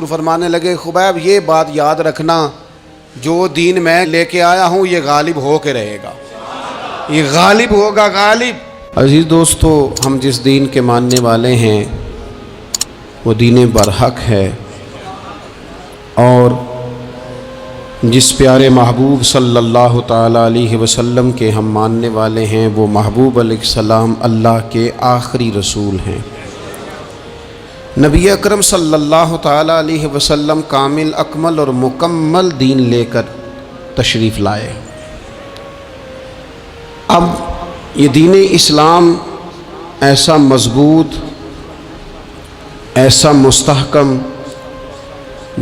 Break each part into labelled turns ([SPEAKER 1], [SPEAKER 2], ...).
[SPEAKER 1] فرمانے لگے خبیب یہ بات یاد رکھنا جو دین میں لے کے آیا ہوں یہ غالب ہو کے رہے گا، یہ غالب ہوگا غالب۔ عزیز دوستو، ہم جس دین کے ماننے والے ہیں وہ دین برحق ہے، اور جس پیارے محبوب صلی اللہ تعالیٰ علیہ وسلم کے ہم ماننے والے ہیں وہ محبوب علیہ السلام اللہ کے آخری رسول ہیں۔ نبی اکرم صلی اللہ تعالیٰ علیہ وسلم کامل اکمل اور مکمل دین لے کر تشریف لائے۔ اب یہ دین اسلام ایسا مضبوط، ایسا مستحکم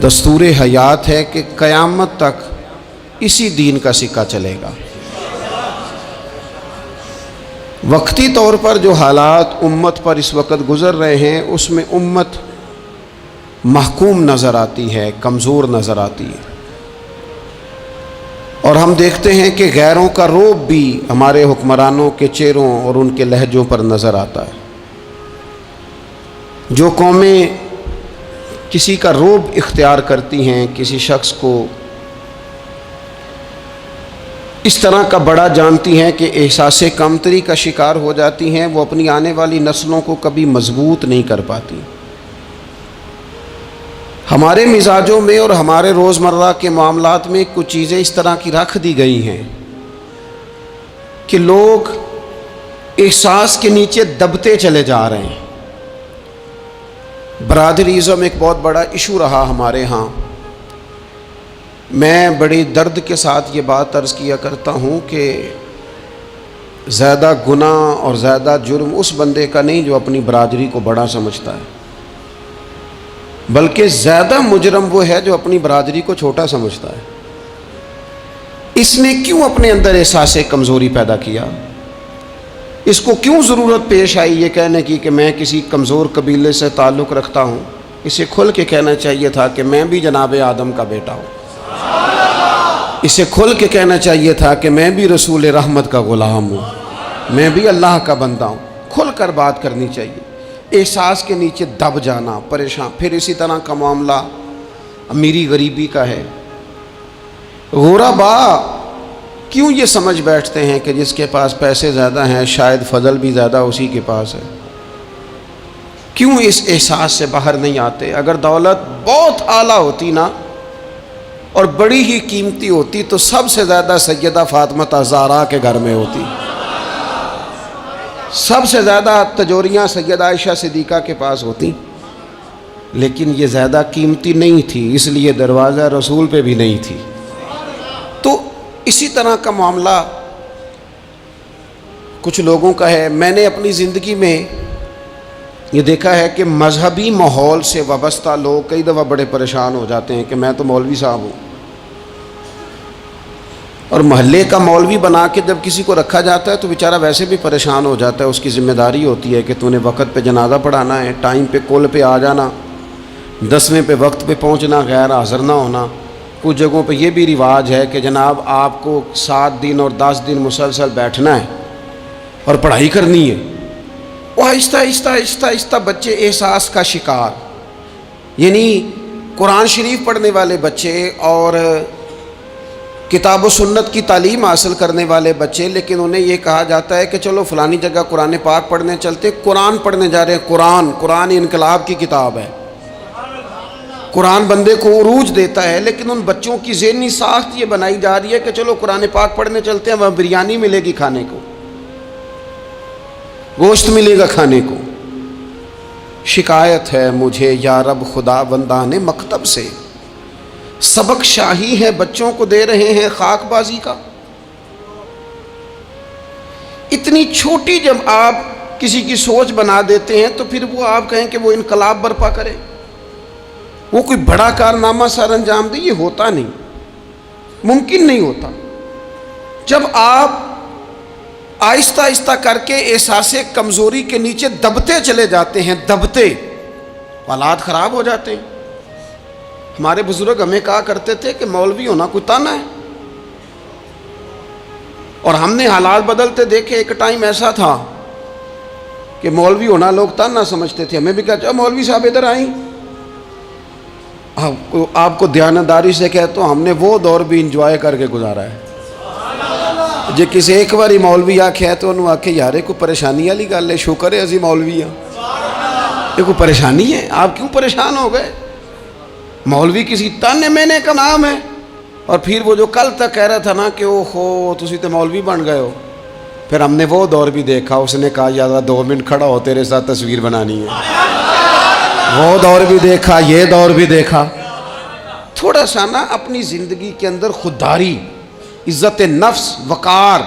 [SPEAKER 1] دستور حیات ہے کہ قیامت تک اسی دین کا سکہ چلے گا۔ وقتی طور پر جو حالات امت پر اس وقت گزر رہے ہیں اس میں امت محکوم نظر آتی ہے، کمزور نظر آتی ہے، اور ہم دیکھتے ہیں کہ غیروں کا رعب بھی ہمارے حکمرانوں کے چہروں اور ان کے لہجوں پر نظر آتا ہے۔ جو قومیں کسی کا رعب اختیار کرتی ہیں، کسی شخص کو اس طرح کا بڑا جانتی ہیں کہ احساس کمتری کا شکار ہو جاتی ہیں، وہ اپنی آنے والی نسلوں کو کبھی مضبوط نہیں کر پاتی۔ ہمارے مزاجوں میں اور ہمارے روزمرہ کے معاملات میں کچھ چیزیں اس طرح کی رکھ دی گئی ہیں کہ لوگ احساس کے نیچے دبتے چلے جا رہے ہیں۔ برادریزم ایک بہت بڑا ایشو رہا ہمارے ہاں۔ میں بڑی درد کے ساتھ یہ بات عرض کیا کرتا ہوں کہ زیادہ گناہ اور زیادہ جرم اس بندے کا نہیں جو اپنی برادری کو بڑا سمجھتا ہے، بلکہ زیادہ مجرم وہ ہے جو اپنی برادری کو چھوٹا سمجھتا ہے۔ اس نے کیوں اپنے اندر احساس کمزوری پیدا کیا؟ اس کو کیوں ضرورت پیش آئی یہ کہنے کی کہ میں کسی کمزور قبیلے سے تعلق رکھتا ہوں؟ اسے کھل کے کہنا چاہیے تھا کہ میں بھی جناب آدم کا بیٹا ہوں۔ اسے کھل کے کہنا چاہیے تھا کہ میں بھی رسول رحمت کا غلام ہوں، میں بھی اللہ کا بندہ ہوں۔ کھل کر بات کرنی چاہیے۔ احساس کے نیچے دب جانا، پریشان۔ پھر اسی طرح کا معاملہ امیری غریبی کا ہے۔ غربا کیوں یہ سمجھ بیٹھتے ہیں کہ جس کے پاس پیسے زیادہ ہیں شاید فضل بھی زیادہ اسی کے پاس ہے؟ کیوں اس احساس سے باہر نہیں آتے؟ اگر دولت بہت اعلیٰ ہوتی نا اور بڑی ہی قیمتی ہوتی تو سب سے زیادہ سیدہ فاطمہ زہرا کے گھر میں ہوتی، سب سے زیادہ تجوریاں سیدہ عائشہ صدیقہ کے پاس ہوتی، لیکن یہ زیادہ قیمتی نہیں تھی، اس لیے دروازہ رسول پہ بھی نہیں تھی۔ تو اسی طرح کا معاملہ کچھ لوگوں کا ہے۔ میں نے اپنی زندگی میں یہ دیکھا ہے کہ مذہبی ماحول سے وابستہ لوگ کئی دفعہ بڑے پریشان ہو جاتے ہیں کہ میں تو مولوی صاحب ہوں، اور محلے کا مولوی بنا کے جب کسی کو رکھا جاتا ہے تو بیچارہ ویسے بھی پریشان ہو جاتا ہے۔ اس کی ذمہ داری ہوتی ہے کہ تو نے وقت پہ جنازہ پڑھانا ہے، ٹائم پہ کل پہ آ جانا، 10ویں پہ وقت پہ پہنچنا، غیر حاضر نہ ہونا۔ کچھ جگہوں پہ یہ بھی رواج ہے کہ جناب آپ کو 7 دن اور 10 دن مسلسل بیٹھنا ہے اور پڑھائی کرنی ہے۔ وہ آہستہ آہستہ آہستہ آہستہ بچے احساس کا شکار، یعنی قرآن شریف پڑھنے والے بچے اور کتاب و سنت کی تعلیم حاصل کرنے والے بچے، لیکن انہیں یہ کہا جاتا ہے کہ چلو فلانی جگہ قرآن پاک پڑھنے چلتے، قرآن پڑھنے جا رہے ہیں۔ قرآن انقلاب کی کتاب ہے، قرآن بندے کو عروج دیتا ہے، لیکن ان بچوں کی ذہنی ساخت یہ بنائی جا رہی ہے کہ چلو قرآن پاک پڑھنے چلتے ہیں، وہاں بریانی ملے گی کھانے کو، گوشت ملے گا کھانے کو۔ شکایت ہے مجھے یا رب خدا بندان مکتب سے، سبق شاہی ہے بچوں کو دے رہے ہیں خاک بازی کا۔ اتنی چھوٹی جب آپ کسی کی سوچ بنا دیتے ہیں تو پھر وہ آپ کہیں کہ وہ انقلاب برپا کرے، وہ کوئی بڑا کارنامہ سر انجام دے، یہ ہوتا نہیں، ممکن نہیں ہوتا۔ جب آپ آہستہ آہستہ کر کے احساس کمزوری کے نیچے دبتے چلے جاتے ہیں، دبتے، حالات خراب ہو جاتے ہیں۔ ہمارے بزرگ ہمیں کہا کرتے تھے کہ مولوی ہونا کوئی تانا ہے، اور ہم نے حالات بدلتے دیکھے۔ ایک ٹائم ایسا تھا کہ مولوی ہونا لوگ تانا سمجھتے تھے، ہمیں بھی کہا مولوی صاحب ادھر آئیں، آپ کو دیانتداری سے کہتا ہوں، ہم نے وہ دور بھی انجوائے کر کے گزارا ہے جی کسی ایک باری مولوی آکھے تو انہوں آکھے یار کوئی پریشانی والی گل ہے، شکر ہے اسی مولوی ہیں، یہ کوئی پریشانی ہے؟ آپ کیوں پریشان ہو گئے؟ مولوی کسی تانے مینے کا نام ہے۔ اور پھر وہ جو کل تک کہہ رہا تھا نا کہ او ہو تسی تو مولوی بن گئے ہو، پھر ہم نے وہ دور بھی دیکھا، اس نے کہا یار 2 منٹ کھڑا ہو تیرے ساتھ تصویر بنانی ہے، وہ دور بھی دیکھا، یہ دور بھی دیکھا۔ تھوڑا سا نا اپنی زندگی کے اندر خودداری، عزت نفس، وقار،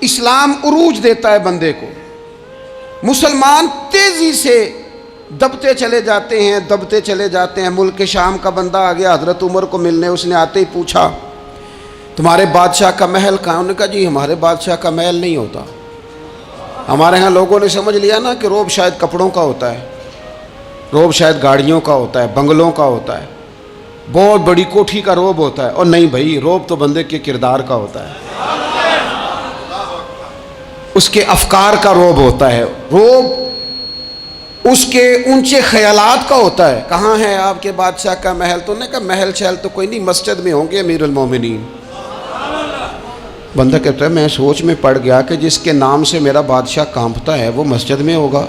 [SPEAKER 1] اسلام عروج دیتا ہے بندے کو۔ مسلمان تیزی سے دبتے چلے جاتے ہیں۔ ملک شام کا بندہ آ گیا حضرت عمر کو ملنے، اس نے آتے ہی پوچھا تمہارے بادشاہ کا محل کہاں؟ انہوں نے کہا جی ہمارے بادشاہ کا محل نہیں ہوتا، ہمارے ہاں لوگوں نے سمجھ لیا نا کہ روب شاید کپڑوں کا ہوتا ہے، روب شاید گاڑیوں کا ہوتا ہے، بنگلوں کا ہوتا ہے، بہت بڑی کوٹھی کا روب ہوتا ہے۔ اور نہیں بھائی، روب تو بندے کے کردار کا ہوتا ہے، اس کے افکار کا روب ہوتا ہے، روب اس کے اونچے خیالات کا ہوتا ہے۔ کہاں ہے آپ کے بادشاہ کا محل؟ تو نے کہا محل شہل تو کوئی نہیں، مسجد میں ہوں گے امیر المومنین۔ بندہ کہتا ہے میں سوچ میں پڑ گیا کہ جس کے نام سے میرا بادشاہ کانپتا ہے وہ مسجد میں ہوگا،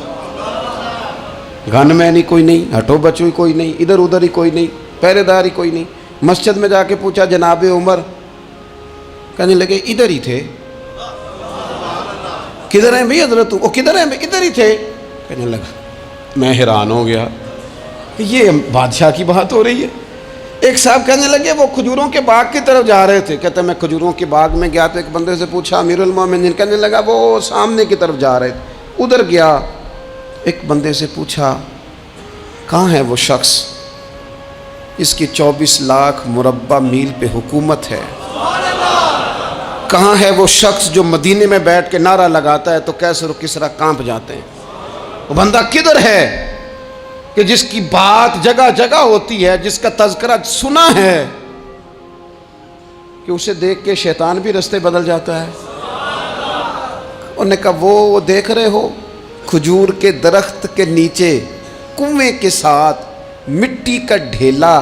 [SPEAKER 1] گن مین ہی کوئی نہیں، ہٹو بچو ہی کوئی نہیں، ادھر ادھر ہی کوئی نہیں، پہرے دار ہی کوئی نہیں۔ مسجد میں جا کے پوچھا جناب عمر، کہنے لگے ادھر ہی تھے۔ کدھر ہیں بھئی حضرت؟ وہ کدھر ہیں بھئی؟ ادھر ہی تھے۔ کہنے لگا میں حیران ہو گیا کہ یہ بادشاہ کی بات ہو رہی ہے۔ ایک صاحب کہنے لگے وہ کھجوروں کے باغ کی طرف جا رہے تھے، کہتے میں کھجوروں کے باغ میں گیا تو ایک بندے سے پوچھا امیر المومنین، کہنے لگا وہ سامنے کی طرف جا رہے تھے، ادھر گیا۔ ایک بندے سے پوچھا کہاں ہے وہ شخص اس کی 24 لاکھ مربع میل پہ حکومت ہے؟ کہاں ہے وہ شخص جو مدینے میں بیٹھ کے نعرہ لگاتا ہے تو کیسر و کسرا کانپ جاتے ہیں؟ وہ بندہ کدھر ہے کہ جس کی بات جگہ جگہ ہوتی ہے، جس کا تذکرہ سنا ہے کہ اسے دیکھ کے شیطان بھی رستے بدل جاتا ہے؟ انہوں نے کہا وہ دیکھ رہے ہو کھجور کے درخت کے نیچے کنویں کے ساتھ مٹی کا ڈھیلا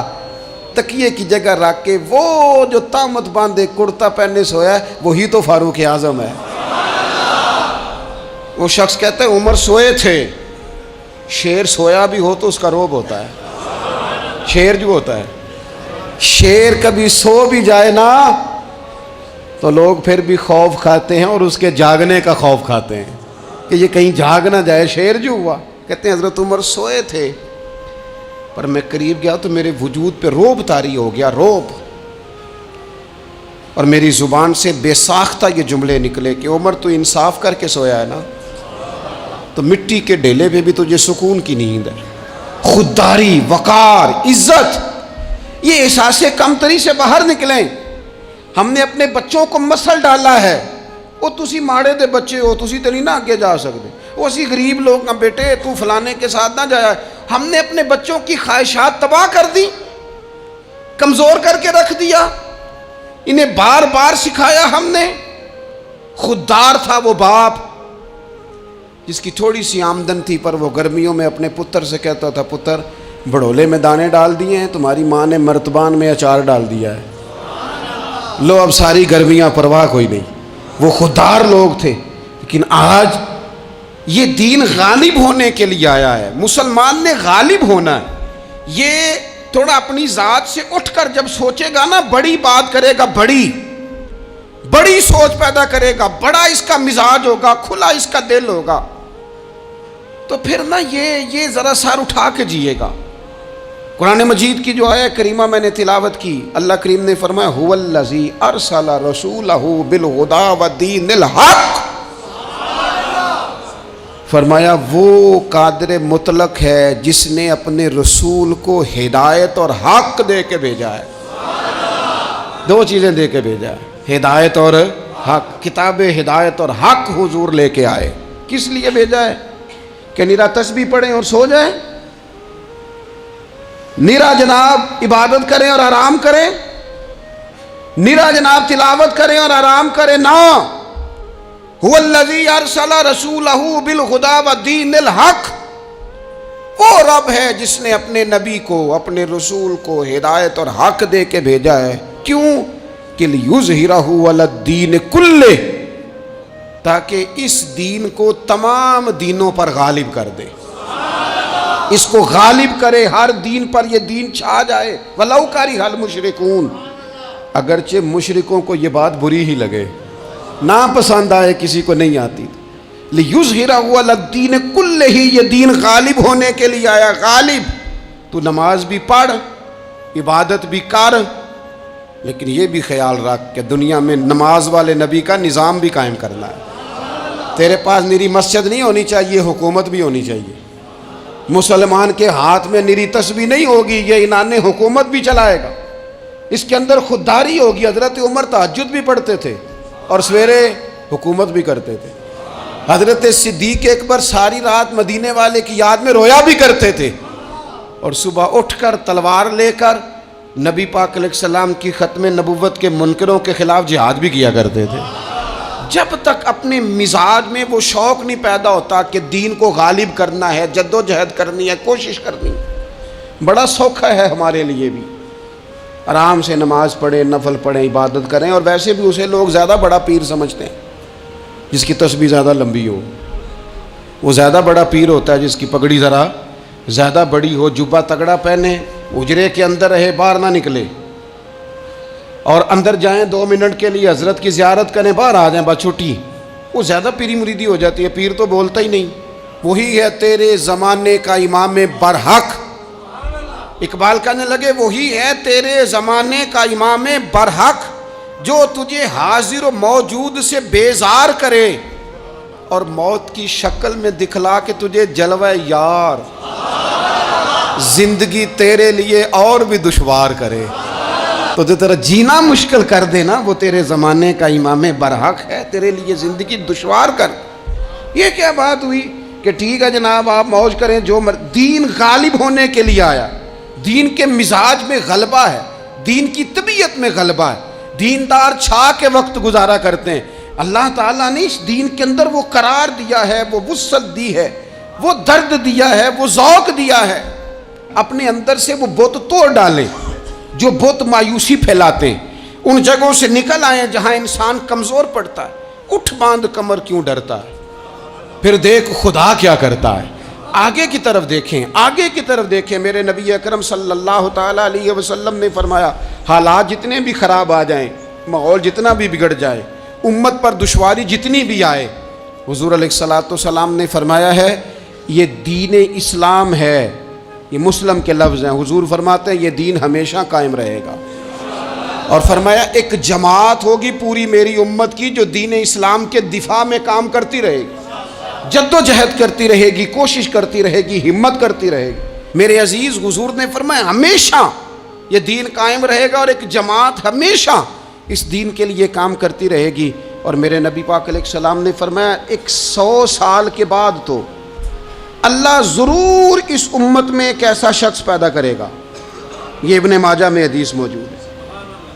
[SPEAKER 1] تکیے کی جگہ رکھ کے وہ جو تامت باندھے کرتا پہنے سویا ہے وہی تو فاروق اعظم ہے۔ وہ شخص کہتا ہے عمر سوئے تھے، شیر سویا بھی ہو تو اس کا روب ہوتا ہے، شیر جو ہوتا ہے، شیر کبھی سو بھی جائے نا تو لوگ پھر بھی خوف کھاتے ہیں اور اس کے جاگنے کا خوف کھاتے ہیں کہ یہ کہیں جاگ نہ جائے، شیر جو ہوا۔ کہتے ہیں حضرت عمر سوئے تھے پر میں قریب گیا تو میرے وجود پہ روب طاری ہو گیا، روب، اور میری زبان سے بے ساختہ یہ جملے نکلے کہ عمر تو انصاف کر کے سویا ہے نا، تو مٹی کے ڈھیلے پہ بھی تجھے سکون کی نیند ہے۔ خودداری، وقار، عزت، یہ احساس کمتری سے باہر نکلیں۔ ہم نے اپنے بچوں کو مسل ڈالا ہے، وہ تسی ماڑے دے بچے ہو، تسی تو نہیں نہ آگے جا سکتے، وہ اسی غریب لوگ کا بیٹے تو فلانے کے ساتھ نہ جایا۔ ہم نے اپنے بچوں کی خواہشات تباہ کر دی، کمزور کر کے رکھ دیا، انہیں بار بار سکھایا ہم نے۔ خوددار تھا وہ باپ جس کی تھوڑی سی آمدن تھی پر وہ گرمیوں میں اپنے پتر سے کہتا تھا پتر بڑولے میں دانے ڈال دیے ہیں، تمہاری ماں نے مرتبان میں اچار ڈال دیا ہے، لو اب ساری گرمیاں پرواہ کوئی نہیں۔ وہ خوددار لوگ تھے، لیکن آج یہ دین غالب ہونے کے لیے آیا ہے، مسلمان نے غالب ہونا ہے۔ یہ تھوڑا اپنی ذات سے اٹھ کر جب سوچے گا نا، بڑی بات کرے گا، بڑی سوچ پیدا کرے گا، بڑا اس کا مزاج ہوگا، کھلا اس کا دل ہوگا، تو پھر نا یہ ذرا سر اٹھا کے جیے گا۔ قرآن مجید کی جو آیت کریمہ میں نے تلاوت کی، اللہ کریم نے فرمایا هو الذی ارسل رسولہ بالہدی ودین الحق، فرمایا وہ قادر مطلق ہے جس نے اپنے رسول کو ہدایت اور حق دے کے بھیجا ہے۔ دو چیزیں دے کے بھیجا ہے، ہدایت اور حق۔ کتاب ہدایت اور حق حضور لے کے آئے، کس لیے بھیجا ہے؟ کہ نیرا تسبیح پڑھیں اور سو جائیں، نیرا جناب عبادت کریں اور آرام کریں، نیرا جناب تلاوت کریں اور آرام کریں، نہ۔ هو الذی ارسل رسولہ بالہدی ودین الحق، وہ رب ہے جس نے اپنے نبی کو، اپنے رسول کو ہدایت اور حق دے کے بھیجا ہے. کیوں؟ کہ لیظہرہ علی الدین کلہ، تاکہ اس دین کو تمام دینوں پر غالب کر دے، اس کو غالب کرے، ہر دین پر یہ دین چھا جائے. وَلَوْ كَرِهَ الْمُشْرِكُونَ، اگرچہ مشرکوں کو یہ بات بری ہی لگے، نا پسند آئے، کسی کو نہیں آتی. لِيُظْهِرَهُ عَلَى الدِّينِ كُلِّهِ، یہ دین غالب ہونے کے لیے آیا. غالب، تو نماز بھی پڑھ، عبادت بھی کر، لیکن یہ بھی خیال رکھ کہ دنیا میں نماز والے نبی کا نظام بھی قائم کرنا ہے. تیرے پاس نری مسجد نہیں ہونی چاہیے، حکومت بھی ہونی چاہیے. مسلمان کے ہاتھ میں نری تسبیح نہیں ہوگی، یہ انان حکومت بھی چلائے گا. اس کے اندر خودداری ہوگی. حضرت عمر تہجد بھی پڑھتے تھے اور سویرے حکومت بھی کرتے تھے. حضرت صدیق اکبر ساری رات مدینے والے کی یاد میں رویا بھی کرتے تھے، اور صبح اٹھ کر تلوار لے کر نبی پاک علیہ السلام کی ختم نبوت کے منکروں کے خلاف جہاد بھی کیا کرتے تھے. جب تک اپنے مزاج میں وہ شوق نہیں پیدا ہوتا کہ دین کو غالب کرنا ہے، جد و جہد کرنی ہے، کوشش کرنی ہے. بڑا سوکھا ہے ہمارے لیے بھی، آرام سے نماز پڑھیں، نفل پڑھیں، عبادت کریں. اور ویسے بھی اسے لوگ زیادہ بڑا پیر سمجھتے ہیں جس کی تسبیح زیادہ لمبی ہو. وہ زیادہ بڑا پیر ہوتا ہے جس کی پگڑی ذرا زیادہ بڑی ہو، جبہ تگڑا پہنے، اجرے کے اندر رہے، باہر نہ نکلے، اور اندر جائیں 2 منٹ کے لیے حضرت کی زیارت کریں، باہر آ جائیں، بس چھٹی. وہ زیادہ پیری مریدی ہو جاتی ہے. پیر تو بولتا ہی نہیں. وہی ہے تیرے زمانے کا امام برحق. اقبال کہنے لگے وہی ہے تیرے زمانے کا امام برحق، جو تجھے حاضر و موجود سے بیزار کرے اور موت کی شکل میں دکھلا کے تجھے جلوہ یار، زندگی تیرے لیے اور بھی دشوار کرے. تو جو تیرا جینا مشکل کر دے نا، وہ تیرے زمانے کا امام برحق ہے، تیرے لیے زندگی دشوار کر. یہ کیا بات ہوئی کہ ٹھیک ہے جناب آپ موج کریں جو دین غالب ہونے کے لیے آیا. دین کے مزاج میں غلبہ ہے، دین کی طبیعت میں غلبہ ہے. دیندار چھا کے وقت گزارا کرتے ہیں. اللہ تعالیٰ نے اس دین کے اندر وہ قرار دیا ہے، وہ وسعت دی ہے، وہ درد دیا ہے، وہ ذوق دیا ہے. اپنے اندر سے وہ بت توڑ ڈالیں جو بت مایوسی پھیلاتے ہیں. ان جگہوں سے نکل آئیں جہاں انسان کمزور پڑتا ہے. اٹھ باندھ کمر کیوں ڈرتا ہے، پھر دیکھ خدا کیا کرتا ہے. آگے کی طرف دیکھیں، آگے کی طرف دیکھیں. میرے نبی اکرم صلی اللہ تعالیٰ علیہ وسلم نے فرمایا حالات جتنے بھی خراب آ جائیں، ماحول جتنا بھی بگڑ جائے، امت پر دشواری جتنی بھی آئے، حضور علیہ الصلاۃ والسلام نے فرمایا ہے یہ دین اسلام ہے. یہ مسلم کے لفظ ہیں. حضور فرماتے ہیں یہ دین ہمیشہ قائم رہے گا. اور فرمایا ایک جماعت ہوگی پوری میری امت کی جو دین اسلام کے دفاع میں کام کرتی رہے گی، جد و جہد کرتی رہے گی، کوشش کرتی رہے گی، ہمت کرتی رہے گی. میرے عزیز حضور نے فرمایا ہمیشہ یہ دین قائم رہے گا، اور ایک جماعت ہمیشہ اس دین کے لیے کام کرتی رہے گی. اور میرے نبی پاک علیہ السلام نے فرمایا 100 سال کے بعد تو اللہ ضرور اس امت میں ایک ایسا شخص پیدا کرے گا، یہ ابن ماجہ میں حدیث موجود ہے،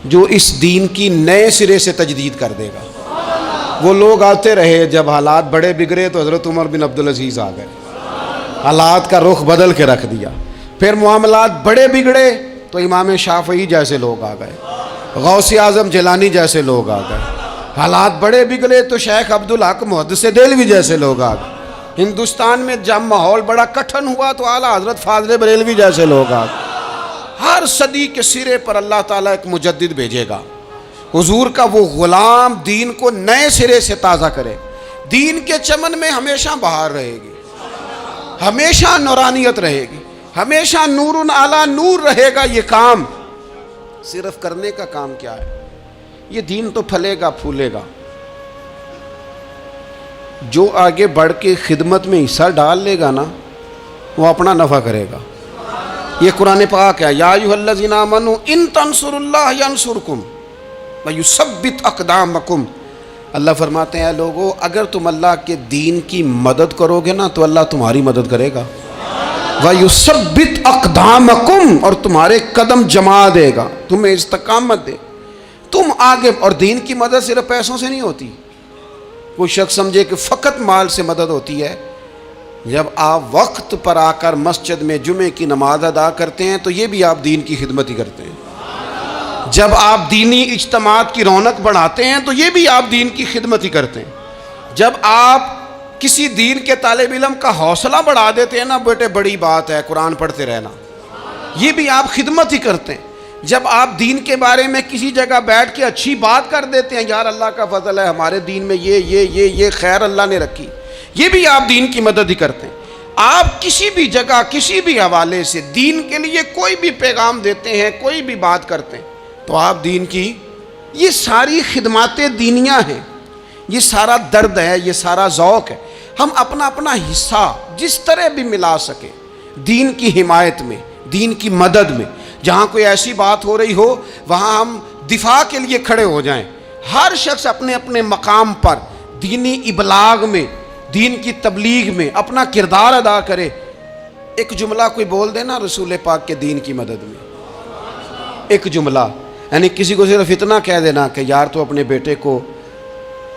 [SPEAKER 1] جو اس دین کی نئے سرے سے تجدید کر دے گا. وہ لوگ آتے رہے، جب حالات بڑے بگڑے تو حضرت عمر بن عبدالعزیز آ گئے، حالات کا رخ بدل کے رکھ دیا. پھر معاملات بڑے بگڑے تو امام شافعی جیسے لوگ آ گئے، غوث اعظم جیلانی جیسے لوگ آ گئے. حالات بڑے بگڑے تو شیخ عبدالحق محدث دہلوی جیسے لوگ آ گئے. ہندوستان میں جب ماحول بڑا کٹھن ہوا تو اعلیٰ حضرت فاضل بریلوی جیسے لوگ آ گئے. ہر صدی کے سرے پر اللہ تعالیٰ ایک مجدد بھیجے گا. حضور کا وہ غلام دین کو نئے سرے سے تازہ کرے. دین کے چمن میں ہمیشہ بہار رہے گی، ہمیشہ نورانیت رہے گی، ہمیشہ نور اعلیٰ نور رہے گا. یہ کام صرف کرنے کا کام کیا ہے؟ یہ دین تو پھلے گا پھولے گا. جو آگے بڑھ کے خدمت میں حصہ ڈال لے گا نا، وہ اپنا نفع کرے گا. یہ قرآن پاک ہے، یا ایھا الذین آمنوا ان تنصروا اللہ ینصرکم ویثبت اقدامکم. اللہ فرماتے ہیں اے لوگو اگر تم اللہ کے دین کی مدد کرو گے نا تو اللہ تمہاری مدد کرے گا. ویثبت اقدامکم، اور تمہارے قدم جما دے گا، تمہیں استقامت دے. تم آگے، اور دین کی مدد صرف پیسوں سے نہیں ہوتی. کوئی شخص سمجھے کہ فقط مال سے مدد ہوتی ہے. جب آپ وقت پر آ کر مسجد میں جمعے کی نماز ادا کرتے ہیں تو یہ بھی آپ دین کی خدمت ہی کرتے ہیں. جب آپ دینی اجتماعات کی رونق بڑھاتے ہیں تو یہ بھی آپ دین کی خدمت ہی کرتے ہیں. جب آپ کسی دین کے طالب علم کا حوصلہ بڑھا دیتے ہیں نا، بیٹے بڑی بات ہے قرآن پڑھتے رہنا، یہ بھی آپ خدمت ہی کرتے ہیں. جب آپ دین کے بارے میں کسی جگہ بیٹھ کے اچھی بات کر دیتے ہیں، یار اللہ کا فضل ہے ہمارے دین میں یہ خیر اللہ نے رکھی، یہ بھی آپ دین کی مدد ہی کرتے ہیں. آپ کسی بھی جگہ کسی بھی حوالے سے دین کے لیے کوئی بھی پیغام دیتے ہیں، کوئی بھی بات کرتے ہیں، تو آپ دین کی یہ ساری خدمات دینیاں ہیں، یہ سارا درد ہے، یہ سارا ذوق ہے. ہم اپنا اپنا حصہ جس طرح بھی ملا سکیں دین کی حمایت میں، دین کی مدد میں. جہاں کوئی ایسی بات ہو رہی ہو وہاں ہم دفاع کے لیے کھڑے ہو جائیں. ہر شخص اپنے اپنے مقام پر دینی ابلاغ میں، دین کی تبلیغ میں اپنا کردار ادا کرے. ایک جملہ کوئی بول دے نا رسول پاک کے دین کی مدد میں، ایک جملہ، یعنی کسی کو صرف اتنا کہہ دینا کہ یار تو اپنے بیٹے کو،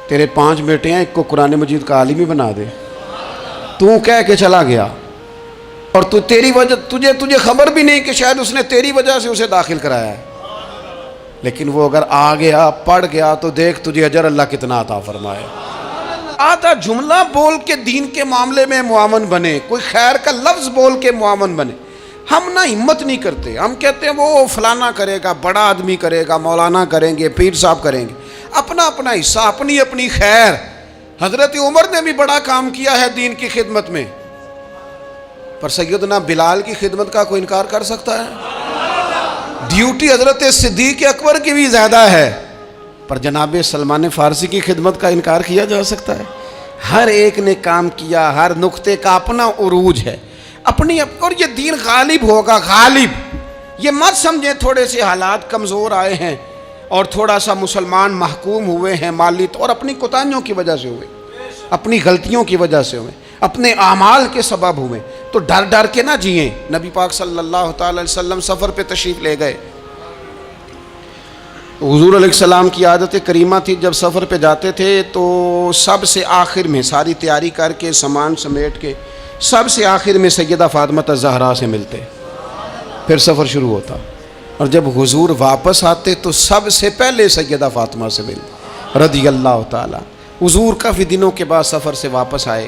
[SPEAKER 1] تیرے 5 بیٹے ہیں، ایک کو قرآن مجید کا عالم ہی بنا دے. تو کہہ کے چلا گیا اور تو تیری وجہ تجھے خبر بھی نہیں کہ شاید اس نے تیری وجہ سے اسے داخل کرایا ہے، لیکن وہ اگر آ گیا پڑھ گیا تو دیکھ تجھے اجر اللہ کتنا عطا فرمائے. آدھا جملہ بول کے دین کے معاملے میں معاون بنے، کوئی خیر کا لفظ بول کے معاون بنے. ہم نہ ہمت نہیں کرتے، ہم کہتے ہیں وہ فلانا کرے گا، بڑا آدمی کرے گا، مولانا کریں گے، پیر صاحب کریں گے. اپنا اپنا حصہ، اپنی اپنی خیر. حضرت عمر نے بھی بڑا کام کیا ہے دین کی خدمت میں، پر سیدنا بلال کی خدمت کا کوئی انکار کر سکتا ہے؟ ڈیوٹی حضرت صدیق اکبر کی بھی زیادہ ہے، پر جناب سلمان فارسی کی خدمت کا انکار کیا جا سکتا ہے؟ ہر ایک نے کام کیا، ہر نقطے کا اپنا عروج ہے اپنی. اور یہ دین غالب ہوگا، غالب. یہ مت سمجھیں تھوڑے سے حالات کمزور آئے ہیں اور تھوڑا سا مسلمان محکوم ہوئے ہیں مالی طور، اپنی کوتاہیوں کی وجہ سے ہوئے، اپنی غلطیوں کی وجہ سے ہوئے، اپنے اعمال کے سبب ہوئے. تو ڈر ڈر کے نہ جئیں. نبی پاک صلی اللہ تعالی علیہ وسلم سفر پہ تشریف لے گئے. حضور علیہ السلام کی عادت کریمہ تھی جب سفر پہ جاتے تھے تو سب سے آخر میں ساری تیاری کر کے سامان سمیٹ کے سب سے آخر میں سیدہ فاطمہ الزہرا سے ملتے، پھر سفر شروع ہوتا. اور جب حضور واپس آتے تو سب سے پہلے سیدہ فاطمہ سے ملتے رضی اللہ تعالی. حضور کافی دنوں کے بعد سفر سے واپس آئے،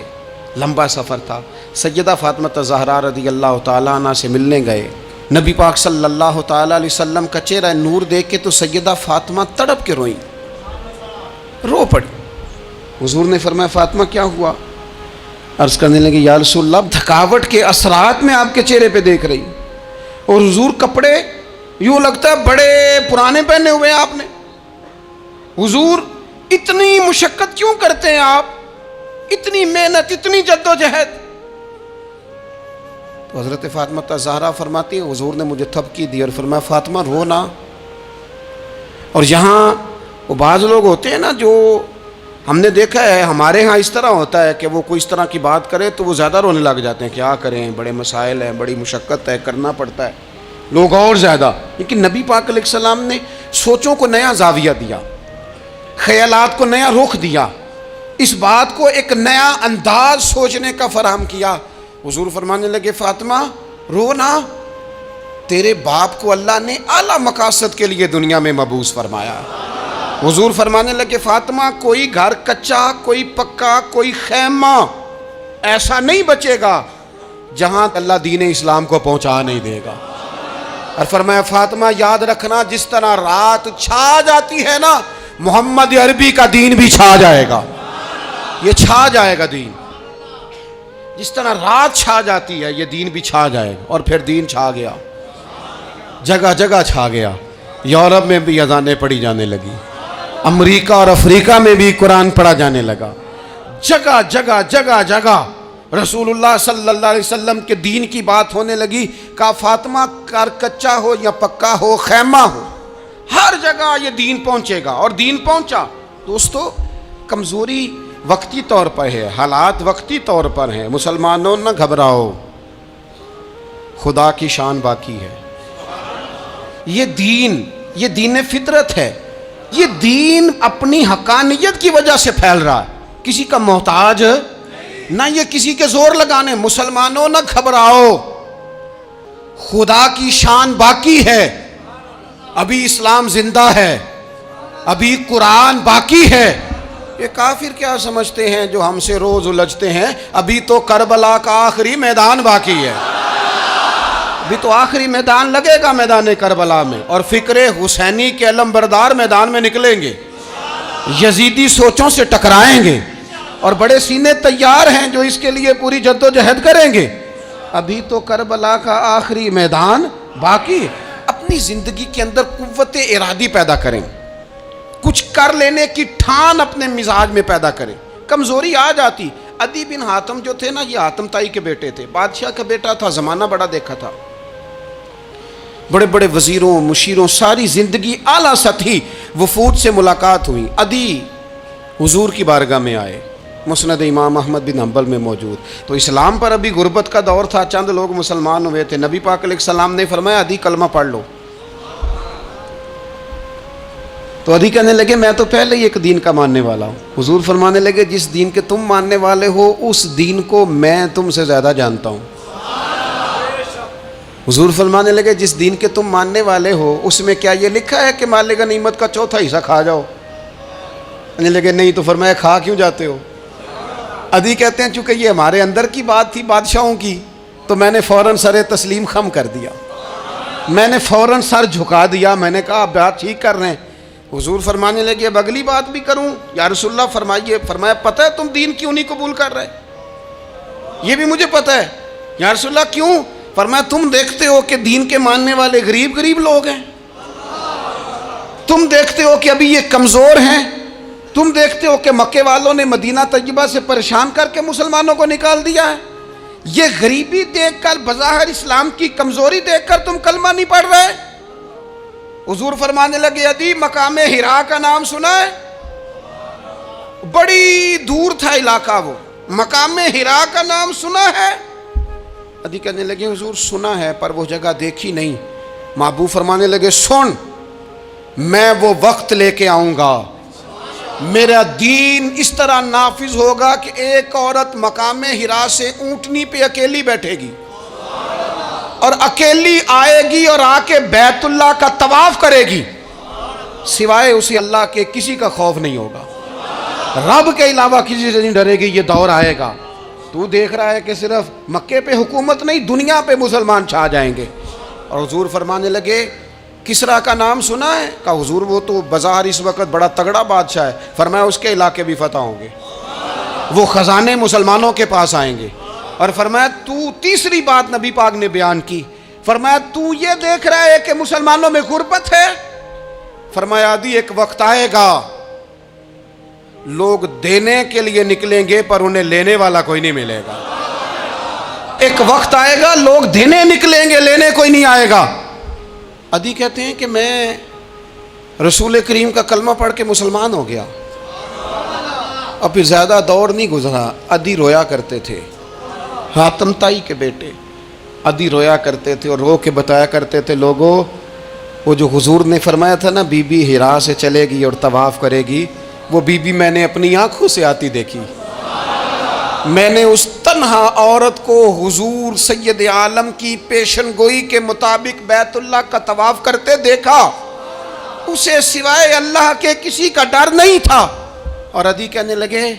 [SPEAKER 1] لمبا سفر تھا. سیدہ فاطمہ الزہرا رضی اللہ تعالیٰ عنہ سے ملنے گئے. نبی پاک صلی اللہ تعالیٰ علیہ وسلم کا چہرہ نور دیکھ کے تو سیدہ فاطمہ تڑپ کے روئیں، رو پڑی. حضور نے فرمایا فاطمہ کیا ہوا؟ عرض کرنے لگے یا رسول اللہ تھکاوٹ کے اثرات میں آپ کے چہرے پہ دیکھ رہی، اور حضور کپڑے یوں لگتا ہے بڑے پرانے پہنے ہوئے ہیں آپ نے. حضور اتنی مشقت کیوں کرتے ہیں آپ، اتنی محنت، اتنی جد و جہد؟ تو حضرت فاطمہ الزہرا فرماتی ہیں حضور نے مجھے تھپکی دی اور فرمایا فاطمہ رو نہ. اور یہاں وہ بعض لوگ ہوتے ہیں نا جو ہم نے دیکھا ہے ہمارے ہاں اس طرح ہوتا ہے کہ وہ کوئی اس طرح کی بات کرے تو وہ زیادہ رونے لگ جاتے ہیں، کیا کریں بڑے مسائل ہیں، بڑی مشقت ہے، کرنا پڑتا ہے، لوگ اور زیادہ. لیکن نبی پاک علیہ السلام نے سوچوں کو نیا زاویہ دیا، خیالات کو نیا رخ دیا، اس بات کو ایک نیا انداز سوچنے کا فراہم کیا. حضور فرمانے لگے فاطمہ رو نہ، تیرے باپ کو اللہ نے اعلیٰ مقاصد کے لیے دنیا میں مبعوث فرمایا. حضور فرمانے لگے فاطمہ کوئی گھر کچا، کوئی پکا، کوئی خیمہ ایسا نہیں بچے گا جہاں اللہ دین اسلام کو پہنچا نہیں دے گا. اور فرمایا فاطمہ یاد رکھنا جس طرح رات چھا جاتی ہے نا، محمد عربی کا دین بھی چھا جائے گا، یہ چھا جائے گا دین. جس طرح رات چھا جاتی ہے یہ دین بھی چھا جائے گا. اور پھر دین چھا گیا، جگہ جگہ چھا گیا. یورپ میں بھی اذانیں پڑھی جانے لگی، امریکہ اور افریقہ میں بھی قرآن پڑھا جانے لگا. جگہ جگہ جگہ جگہ رسول اللہ صلی اللہ علیہ وسلم کے دین کی بات ہونے لگی. کہا فاطمہ کار کچا ہو یا پکا ہو، خیمہ ہو، ہر جگہ یہ دین پہنچے گا. اور دین پہنچا. دوستو کمزوری وقتی طور پر ہے، حالات وقتی طور پر ہیں. مسلمانوں نہ گھبراؤ، خدا کی شان باقی ہے. یہ دین فطرت ہے. یہ دین اپنی حقانیت کی وجہ سے پھیل رہا ہے، کسی کا محتاج نہ یہ کسی کے زور لگانے. مسلمانوں نہ گھبراؤ, خدا کی شان باقی ہے, ابھی اسلام زندہ ہے, ابھی قرآن باقی ہے. یہ کافر کیا سمجھتے ہیں جو ہم سے روز الجھتے ہیں؟ ابھی تو کربلا کا آخری میدان باقی ہے, ابھی تو آخری میدان لگے گا میدان کربلا میں, اور فکر حسینی کے علم بردار میدان میں نکلیں گے, یزیدی سوچوں سے ٹکرائیں گے, اور بڑے سینے تیار ہیں جو اس کے لیے پوری جد و جہد کریں گے. ابھی تو کربلا کا آخری میدان باقی ہے. اپنی زندگی کے اندر قوت ارادی پیدا کریں, کچھ کر لینے کی ٹھان اپنے مزاج میں پیدا کریں. کمزوری آ جاتی. عدی بن حاتم جو تھے نا, یہ حاتم تائی کے بیٹے تھے, بادشاہ کا بیٹا تھا, زمانہ بڑا دیکھا تھا, بڑے بڑے وزیروں مشیروں, ساری زندگی اعلیٰ سطحی وفود سے ملاقات ہوئی. عدی حضور کی بارگاہ میں آئے, مسند امام احمد بن حنبل میں موجود. تو اسلام پر ابھی غربت کا دور تھا, چند لوگ مسلمان ہوئے تھے. نبی پاک علیہ السلام نے فرمایا عدی کلمہ پڑھ لو. تو عدی کہنے لگے میں تو پہلے ہی ایک دین کا ماننے والا ہوں. حضور فرمانے لگے جس دین کے تم ماننے والے ہو اس دین کو میں تم سے زیادہ جانتا ہوں. حضور فرمانے لگے جس دین کے تم ماننے والے ہو اس میں کیا یہ لکھا ہے کہ مال غنیمت کا چوتھا حصہ کھا جاؤ؟ کہنے لگے نہیں. تو فرمایا کھا کیوں جاتے ہو؟ عدی کہتے ہیں چونکہ یہ ہمارے اندر کی بات تھی بادشاہوں کی, تو میں نے فوراً سر تسلیم خم کر دیا, میں نے فوراً سر جھکا دیا. میں نے کہا آپ بات ٹھیک کر رہے ہیں. حضور فرمانے لگے اب اگلی بات بھی کروں یا رسول اللہ فرمائیے. فرمایا پتہ ہے تم دین کیوں نہیں قبول کر رہے؟ یہ بھی مجھے پتہ ہے. یا رسول اللہ کیوں؟ فرمایا تم دیکھتے ہو کہ دین کے ماننے والے غریب غریب لوگ ہیں, تم دیکھتے ہو کہ ابھی یہ کمزور ہیں, تم دیکھتے ہو کہ مکے والوں نے مدینہ طیبہ سے پریشان کر کے مسلمانوں کو نکال دیا ہے. یہ غریبی دیکھ کر, بظاہر اسلام کی کمزوری دیکھ کر تم کلمہ نہیں پڑھ رہے؟ حضور فرمانے لگے عدی مقام حرا کا نام سنا ہے؟ بڑی دور تھا علاقہ وہ, مقام حرا کا نام سنا ہے؟ عدی کہنے لگے حضور سنا ہے پر وہ جگہ دیکھی نہیں. محبوب فرمانے لگے سن, میں وہ وقت لے کے آؤں گا, میرا دین اس طرح نافذ ہوگا کہ ایک عورت مقام حرا سے اونٹنی پہ اکیلی بیٹھے گی اور اکیلی آئے گی اور آ کے بیت اللہ کا طواف کرے گی, سوائے اسی اللہ کے کسی کا خوف نہیں ہوگا, رب کے علاوہ کسی سے نہیں ڈرے گی. یہ دور آئے گا. تو دیکھ رہا ہے کہ صرف مکے پہ حکومت نہیں, دنیا پہ مسلمان چھا جائیں گے. اور حضور فرمانے لگے کسرا کا نام سنا ہے؟ کہا حضور وہ تو بظاہر اس وقت بڑا تگڑا بادشاہ ہے. فرمایا اس کے علاقے بھی فتح ہوں گے, وہ خزانے مسلمانوں کے پاس آئیں گے. اور فرمایا تو تیسری بات نبی پاک نے بیان کی, فرمایا تو یہ دیکھ رہا ہے کہ مسلمانوں میں غربت ہے؟ فرمایا عدی ایک وقت آئے گا لوگ دینے کے لیے نکلیں گے پر انہیں لینے والا کوئی نہیں ملے گا. ایک وقت آئے گا لوگ دینے نکلیں گے, لینے کوئی نہیں آئے گا. عدی کہتے ہیں کہ میں رسول کریم کا کلمہ پڑھ کے مسلمان ہو گیا, اور پھر زیادہ دور نہیں گزرا. عدی رویا کرتے تھے, حاتم تائی کے بیٹے عدی رویا کرتے تھے اور رو کے بتایا کرتے تھے لوگوں وہ جو حضور نے فرمایا تھا نا بی بی حرا سے چلے گی اور طواف کرے گی, وہ بی بی میں نے اپنی آنکھوں سے آتی دیکھی. میں نے اس تنہا عورت کو حضور سید عالم کی پیشن گوئی کے مطابق بیت اللہ کا طواف کرتے دیکھا, اسے سوائے اللہ کے کسی کا ڈر نہیں تھا. اور عدی کہنے لگے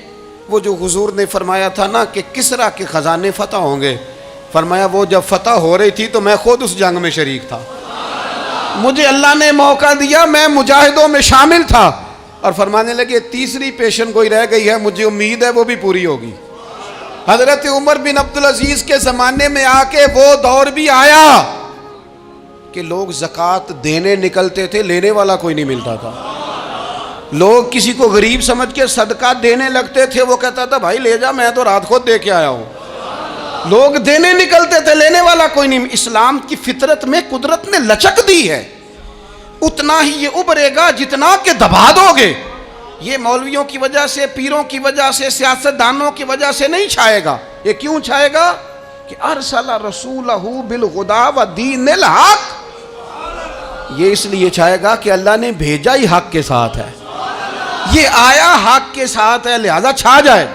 [SPEAKER 1] وہ جو حضور نے فرمایا تھا نا کہ کسرا کے خزانے فتح ہوں گے, فرمایا وہ جب فتح ہو رہی تھی تو میں خود اس جنگ میں شریک تھا, مجھے اللہ نے موقع دیا, میں مجاہدوں میں شامل تھا. اور فرمانے لگے تیسری پیشن گوئی رہ گئی ہے, مجھے امید ہے وہ بھی پوری ہوگی. حضرت عمر بن عبدالعزیز کے زمانے میں آ کے وہ دور بھی آیا کہ لوگ زکوٰۃ دینے نکلتے تھے, لینے والا کوئی نہیں ملتا تھا. لوگ کسی کو غریب سمجھ کے صدقہ دینے لگتے تھے, وہ کہتا تھا بھائی لے جا, میں تو رات خود دے کے آیا ہوں. لوگ دینے نکلتے تھے, لینے والا کوئی نہیں. اسلام کی فطرت میں قدرت نے لچک دی ہے, اتنا ہی یہ ابھرے گا جتنا کہ دبا دو گے. یہ مولویوں کی وجہ سے, پیروں کی وجہ سے, سیاست دانوں کی وجہ سے نہیں چھائے گا. یہ کیوں چھائے گا کہ ارسل رسولہ بالہدی ودین الحق, یہ اس لیے چھائے گا کہ اللہ نے بھیجا ہی حق کے ساتھ ہے, یہ آیا حق کے ساتھ ہے, لہذا چھا جائے.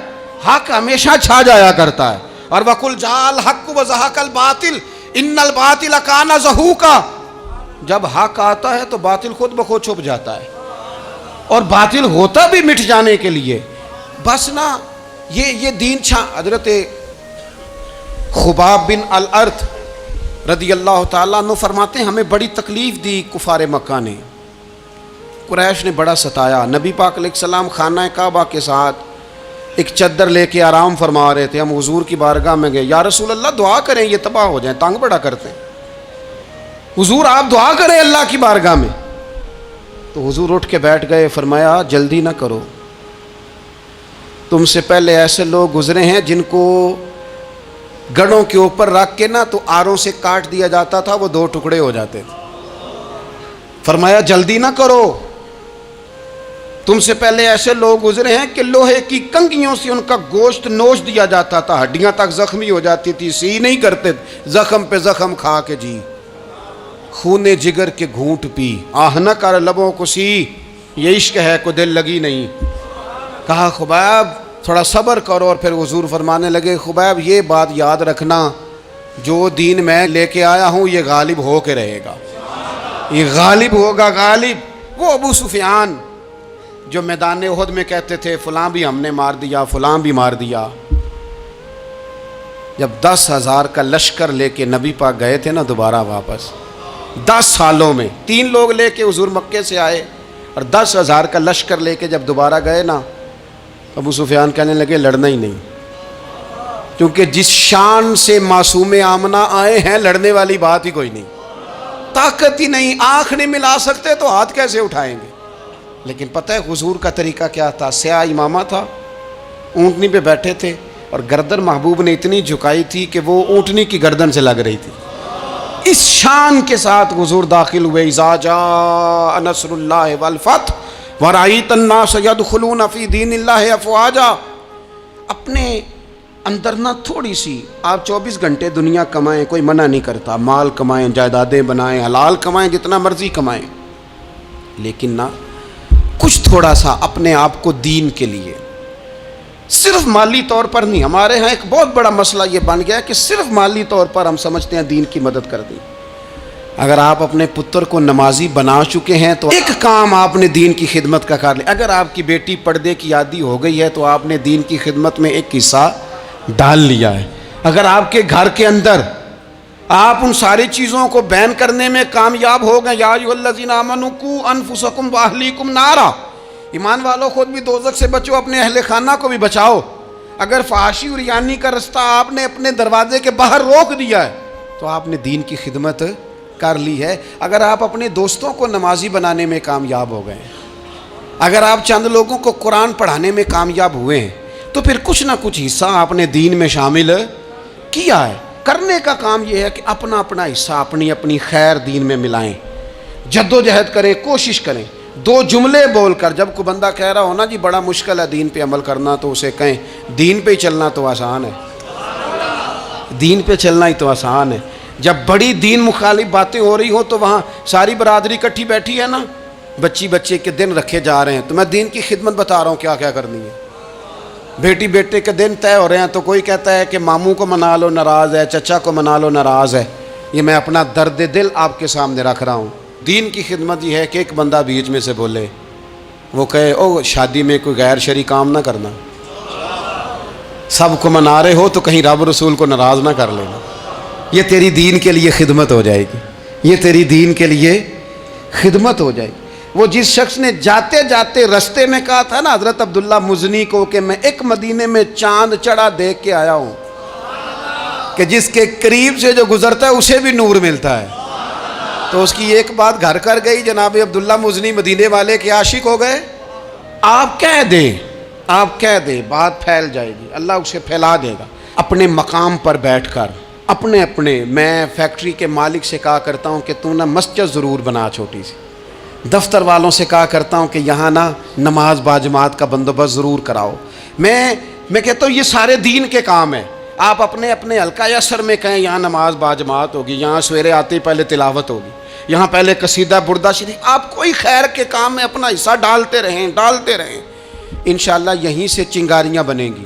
[SPEAKER 1] حق ہمیشہ چھا جایا کرتا ہے. اور وَقُلْ جَاءَ الْحَقُّ وَزَهَقَ الْبَاطِلُ إِنَّ الْبَاطِلَ كَانَ زَهُوقًا. جب حق آتا ہے تو باطل خود بخود چھپ جاتا ہے, اور باطل ہوتا بھی مٹ جانے کے لیے. بس نا یہ دین چھا. حضرت خباب بن الارت رضی اللہ تعالیٰ عنہ فرماتے ہیں ہمیں بڑی تکلیف دی کفار مکہ نے, قریش نے بڑا ستایا. نبی پاک علیہ السلام خانہ کعبہ کے ساتھ ایک چادر لے کے آرام فرما رہے تھے. ہم حضور کی بارگاہ میں گئے, یا رسول اللہ دعا کریں یہ تباہ ہو جائیں, تنگ بڑا کرتے ہیں. حضور آپ دعا کریں اللہ کی بارگاہ میں. تو حضور اٹھ کے بیٹھ گئے, فرمایا جلدی نہ کرو, تم سے پہلے ایسے لوگ گزرے ہیں جن کو گڑوں کے اوپر رکھ کے نا تو آروں سے کاٹ دیا جاتا تھا, وہ 2 ٹکڑے ہو جاتے تھے. فرمایا جلدی نہ کرو, تم سے پہلے ایسے لوگ گزرے ہیں کہ لوہے کی کنگھیوں سے ان کا گوشت نوچ دیا جاتا تھا, ہڈیاں تک زخمی ہو جاتی تھی, سی نہیں کرتے, زخم پہ زخم کھا کے جی خون جگر کے گھونٹ پی, آہ نہ کر لبوں کو سی, یہ عشق ہے کو دل لگی نہیں. کہا خباب تھوڑا صبر کرو. اور پھر حضور فرمانے لگے خباب یہ بات یاد رکھنا, جو دین میں لے کے آیا ہوں یہ غالب ہو کے رہے گا, یہ غالب ہوگا غالب. وہ ابو سفیان جو میدان احد میں کہتے تھے فلاں بھی ہم نے مار دیا, فلاں بھی مار دیا, جب 10,000 کا لشکر لے کے نبی پاک گئے تھے نا دوبارہ واپس, 10 سالوں میں 3 لوگ لے کے حضور مکے سے آئے, اور 10,000 کا لشکر لے کے جب دوبارہ گئے نا, ابو سفیان کہنے لگے لڑنا ہی نہیں, کیونکہ جس شان سے معصوم آمنہ آئے ہیں لڑنے والی بات ہی کوئی نہیں, طاقت ہی نہیں, آنکھ نہیں ملا سکتے تو ہاتھ کیسے اٹھائیں گے. لیکن پتہ ہے حضور کا طریقہ کیا تھا, سیاہ امامہ تھا, اونٹنی پہ بیٹھے تھے, اور گردن محبوب نے اتنی جھکائی تھی کہ وہ اونٹنی کی گردن سے لگ رہی تھی. اس شان کے ساتھ حضور داخل ہوئے, اذا جاء نصر اللہ والفتح ورأیت الناس یدخلون فی دین اللہ افواجا. اپنے اندر نہ تھوڑی سی, آپ 24 گھنٹے دنیا کمائیں, کوئی منع نہیں کرتا, مال کمائیں, جائیدادیں بنائیں, حلال کمائیں, جتنا مرضی کمائیں, لیکن نہ کچھ تھوڑا سا اپنے آپ کو دین کے لیے, صرف مالی طور پر نہیں. ہمارے ہاں ایک بہت بڑا مسئلہ یہ بن گیا کہ صرف مالی طور پر ہم سمجھتے ہیں دین کی مدد کر دی. اگر آپ اپنے پتر کو نمازی بنا چکے ہیں تو ایک کام آپ نے دین کی خدمت کا کر لیا. اگر آپ کی بیٹی پردے کی عادی ہو گئی ہے تو آپ نے دین کی خدمت میں ایک حصہ ڈال لیا ہے. اگر آپ کے گھر کے اندر آپ ان ساری چیزوں کو بین کرنے میں کامیاب ہو گئے, یا ایھا الذین آمنوا قوا انفسکم واہلیکم نارا, ایمان والو خود بھی دوزخ سے بچو, اپنے اہل خانہ کو بھی بچاؤ. اگر فحاشی اور یانی کا رستہ آپ نے اپنے دروازے کے باہر روک دیا ہے تو آپ نے دین کی خدمت کر لی ہے. اگر آپ اپنے دوستوں کو نمازی بنانے میں کامیاب ہو گئے ہیں, اگر آپ چند لوگوں کو قرآن پڑھانے میں کامیاب ہوئے ہیں, تو پھر کچھ نہ کچھ حصہ آپ نے دین میں شامل کیا ہے. کرنے کا کام یہ ہے کہ اپنا اپنا حصہ اپنی اپنی خیر دین میں ملائیں, جدوجہد کریں, کوشش کریں. 2 جملے بول کر, جب کوئی بندہ کہہ رہا ہو نا جی بڑا مشکل ہے دین پہ عمل کرنا, تو اسے کہیں دین پہ ہی چلنا تو آسان ہے, دین پہ چلنا ہی تو آسان ہے. جب بڑی دین مخالف باتیں ہو رہی ہوں تو وہاں ساری برادری کٹھی بیٹھی ہے نا, بچے کے دن رکھے جا رہے ہیں, تو میں دین کی خدمت بتا رہا ہوں کیا کیا کرنی ہے. بیٹی بیٹے کے دن طے ہو رہے ہیں تو کوئی کہتا ہے کہ ماموں کو منا لو ناراض ہے, چچا کو منا لو ناراض ہے. یہ میں اپنا درد دل آپ کے سامنے رکھ رہا ہوں. دین کی خدمت یہ ہے کہ ایک بندہ بیچ میں سے بولے, وہ کہے او شادی میں کوئی غیر شرعی کام نہ کرنا, سب کو منا رہے ہو تو کہیں رب رسول کو ناراض نہ کر لینا. یہ تیری دین کے لیے خدمت ہو جائے گی, یہ تیری دین کے لیے خدمت ہو جائے گی. وہ جس شخص نے جاتے جاتے رستے میں کہا تھا نا حضرت عبداللہ مزنی کو کہ میں ایک مدینے میں چاند چڑھا دیکھ کے آیا ہوں کہ جس کے قریب سے جو گزرتا ہے اسے بھی نور ملتا ہے, تو اس کی ایک بات گھر کر گئی, جناب عبداللہ مزنی مدینے والے کے عاشق ہو گئے. آپ کہہ دیں بات پھیل جائے گی, اللہ اسے پھیلا دے گا. اپنے مقام پر بیٹھ کر اپنے میں فیکٹری کے مالک سے کہا کرتا ہوں کہ تو نا مسجد ضرور بنا چھوٹی سی, دفتر والوں سے کہا کرتا ہوں کہ یہاں نا نماز باجماعت کا بندوبست ضرور کراؤ. میں کہتا ہوں یہ سارے دین کے کام ہیں. آپ اپنے حلقہ اثر میں کہیں یہاں نماز باجماعت ہوگی, یہاں سویرے آتے ہی پہلے تلاوت ہوگی, یہاں پہلے قصیدہ بردہ شریف. آپ کوئی خیر کے کام میں اپنا حصہ ڈالتے رہیں. انشاءاللہ یہیں سے چنگاریاں بنیں گی,